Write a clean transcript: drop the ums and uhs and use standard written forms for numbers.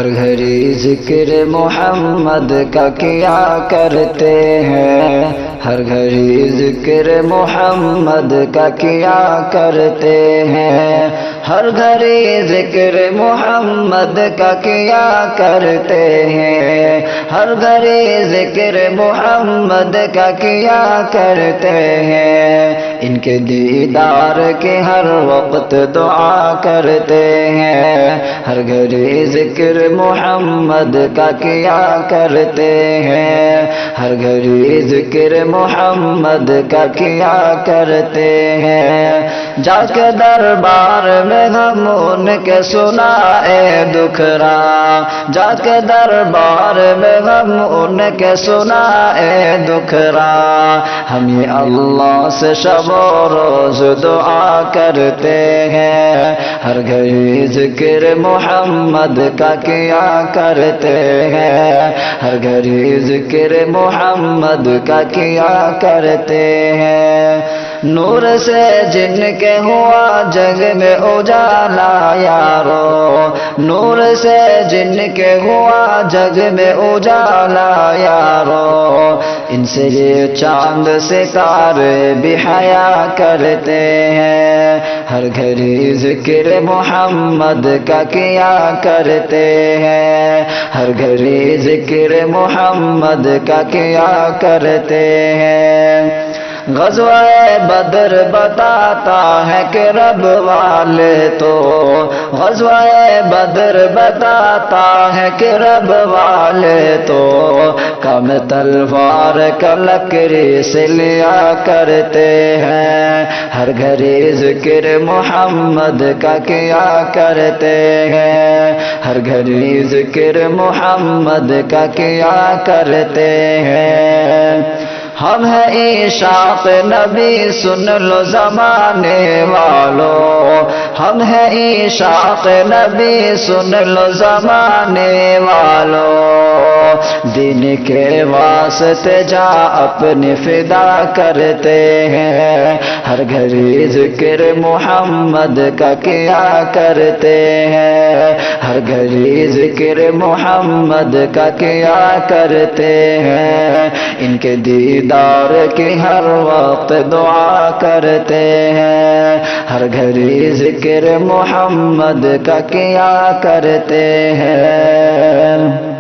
ہر گھڑی ذکر محمد کا کیا کرتے ہیں، ہر گھڑی ذکر محمد کا کیا کرتے ہیں، ہر گھڑی ذکر محمد کا کیا کرتے ہیں، ہر گھڑی ذکر محمد کا کیا کرتے ہیں، ان کے دیدار کے ہر وقت دعا کرتے ہیں، ہر گھڑی ذکر محمد کا کیا کرتے ہیں، ہر گھڑی ذکر محمد کا کیا کرتے ہیں، جا کے دربار میں ہم ان کے سنائے دکھرا، جا کے دربار میں ہم ان کے سنائے دکھرا، ہم یہ اللہ سے شب و روز دعا کرتے ہیں، ہر گھڑی ذکر محمد کا کیا کرتے ہیں، ہر گھڑی ذکر محمد کا کیا کرتے ہیں، نور سے جن کے ہوا جگ میں اجالا یارو، نور سے جن کے ہوا جگ میں اجالا یارو، ان سے یہ چاند ستارے بھی حیا کرتے ہیں، ہر گھڑی ذکر محمد کا کیا کرتے ہیں، ہر گھڑی ذکر محمد کا کیا کرتے ہیں، غزوہ بدر بتاتا ہے کہ رب والے تو، غزوہ بدر بتاتا ہے کہ رب والے تو، کم تلوار کا لکڑی سے لیا کرتے ہیں، ہر گھڑی ذکر محمد کا کیا کرتے ہیں، ہر گھڑی ذکر محمد کا کیا کرتے ہیں، ہم ہیں عشاق نبی سن لو زمانے والو، ہم ہیں عشاق نبی سن لو زمانے والو، دین کے واسطے جا اپنی فدا کرتے ہیں، ہر گھڑی ذکر محمد کا کیا کرتے ہیں، ہر گھڑی ذکر محمد کا کیا کرتے ہیں، ان کے دیدار کی ہر وقت دعا کرتے ہیں، ہر گھڑی ذکر محمد کا کیا کرتے ہیں۔